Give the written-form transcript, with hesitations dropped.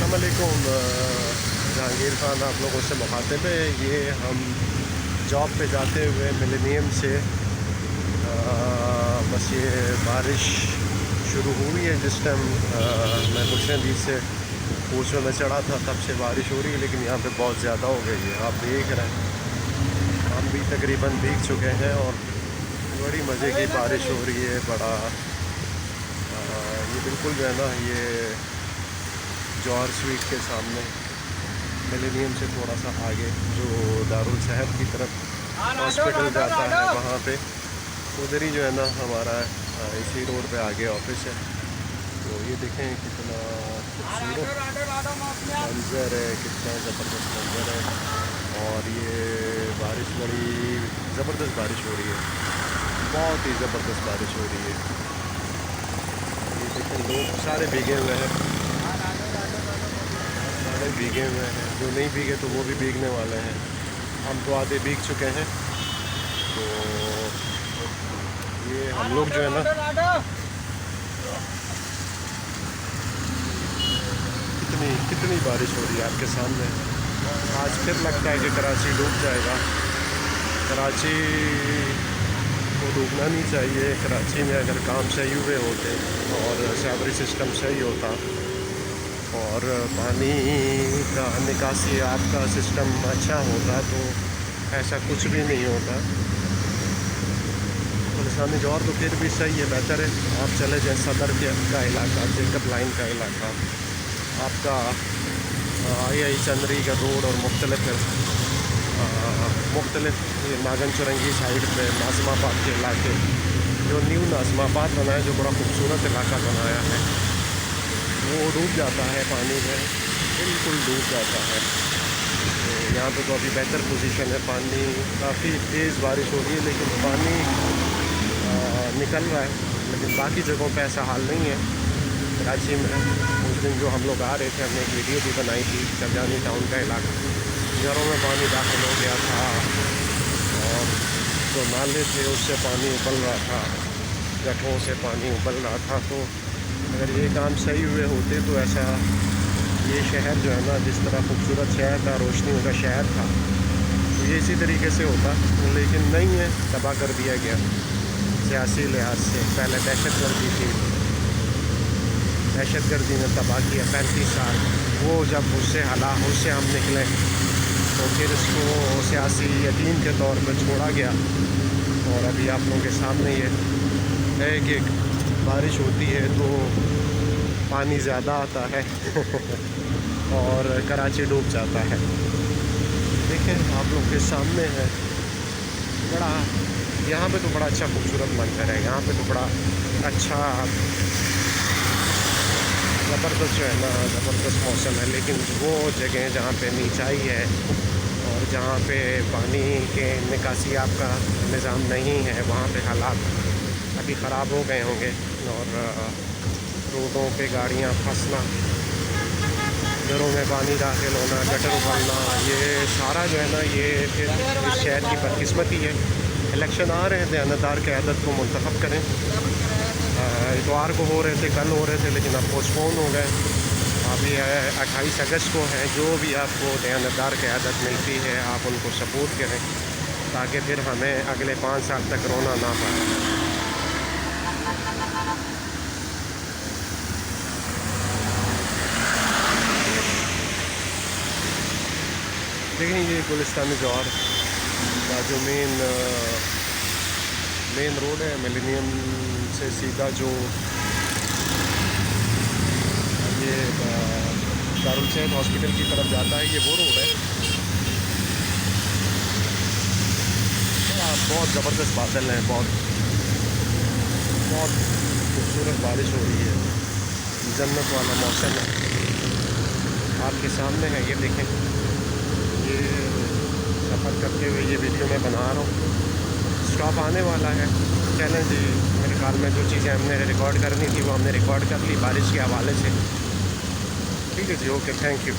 अस्सलाम वालेकुम। जहांगीर खान आप लोगों से मुखातिब है। ये हम जॉब पे जाते हुए मिलेनियम से बस ये बारिश शुरू हुई है जिस टाइम मैं गुलशन दी से पूछने में चढ़ा था तब से बारिश हो रही है, लेकिन यहाँ पे बहुत ज़्यादा हो गई है। आप देख रहे हैं हम भी तकरीबन भीग चुके हैं और बड़ी मज़े की बारिश हो रही है। बड़ा ये बिल्कुल जो है ना, ये जौहर स्वीट के सामने मिलेनियम से थोड़ा सा आगे जो दारुल शहर की तरफ हॉस्पिटल जाता है वहाँ पे उधर ही जो है ना हमारा इसी रोड पे आगे ऑफिस है। तो ये देखें कितना खूबसूरत मंजर है, कितना ज़बरदस्त मंजर है। और ये बारिश बड़ी ज़बरदस्त बारिश हो रही है, बहुत ही ज़बरदस्त बारिश हो रही है। ये देखें लोग सारे भीगे हुए हैं, सारे भीगे हुए हैं। जो नहीं भीगे तो वो भी भीगने वाले हैं। हम तो आधे भीग चुके हैं। तो ये हम लोग जो है ना, कितनी कितनी बारिश हो रही है आपके सामने। आज फिर लगता है कि कराची डूब जाएगा। कराची को डूबना नहीं चाहिए। कराची में अगर काम सही हुए होते और सावरी सिस्टम सही होता और पानी का निकासी आपका सिस्टम अच्छा होता तो ऐसा कुछ भी नहीं होता। पुलिसानी जौहर तो फिर भी सही है, बेहतर है। आप चले जाएँ सदर का इलाका, जेकब लाइन का इलाका, आपका आई चंद्री का रोड और मुख्तलिफ नागन चुरंगी साइड पे नाज़माबाद के इलाके, जो न्यू नाज़माबाद बना है, जो बड़ा खूबसूरत इलाका बनाया है, वो डूब जाता है पानी में, बिल्कुल डूब जाता है। तो यहाँ पे तो अभी बेहतर पोजीशन है। पानी काफ़ी तेज़ बारिश हो रही है लेकिन पानी निकल रहा है, लेकिन बाकी जगहों पे ऐसा हाल नहीं है। कराची में उस दिन जो हम लोग आ रहे थे, हमने एक वीडियो भी बनाई थी, करजानी टाउन का इलाका, घरों में पानी दाखिल हो गया था और जो नाले थे उससे पानी उबल रहा था, गड्ढों से पानी उबल रहा था। तो अगर ये काम सही हुए होते तो ऐसा ये शहर जो है ना, जिस तरह खूबसूरत शहर था, रोशनियों का शहर था, तो ये इसी तरीके से होता, लेकिन नहीं है, तबाह कर दिया गया सियासी लिहाज से। पहले दहशतगर्दी थी, दहशतगर्दी ने तबाह किया 35 साल। वो जब उससे हम निकले तो फिर इसको सियासी यतीम के तौर पर छोड़ा गया। और अभी आप लोगों के सामने ये है कि बारिश होती है तो पानी ज़्यादा आता है और कराची डूब जाता है। देखें आप लोगों के सामने है, बड़ा यहाँ पे तो बड़ा अच्छा खूबसूरत मंजर है। यहाँ पे तो बड़ा अच्छा ज़बरदस्त जो है ना, ज़बरदस्त मौसम है। लेकिन वो जगह जहाँ पे नीचाई है और जहाँ पे पानी के निकासी आपका निज़ाम नहीं है, वहाँ पे हालात अभी ख़राब हो गए होंगे और रोडों पे गाड़ियाँ फंसना, घरों में पानी दाखिल होना, गटर उबलना, ये सारा जो है ना, ये फिर इस शहर की बदकिस्मती है। इलेक्शन आ रहे थे, दयानतदार क़यादत को मुंतखब करें। इतवार को हो रहे थे, कल हो रहे थे, लेकिन अब पोस्टपोन हो गए। अभी 28 अगस्त को है। जो भी आपको दयानतदार क़यादत मिलती है आप उनको सपोर्ट करें ताकि फिर हमें अगले 5 साल तक रोना ना पाए। देखिए ये गुलिस्तानी जौहर का जो मेन रोड है, मिलेनियम से सीधा जो ये दारुल शहर हॉस्पिटल की तरफ जाता है, ये वो रोड है। बहुत ज़बरदस्त बादल हैं, बहुत बहुत खूबसूरत बारिश हो रही है, जन्नत वाला मौसम है। आपके सामने है, ये देखें, ये सफ़र करते हुए ये वीडियो मैं बना रहा हूँ। स्टॉप आने वाला है। चलें जी, मेरे ख्याल में जो चीज़ें हमने रिकॉर्ड करनी थी वो हमने रिकॉर्ड कर ली बारिश के हवाले से। ठीक है जी, ओके, थैंक यू।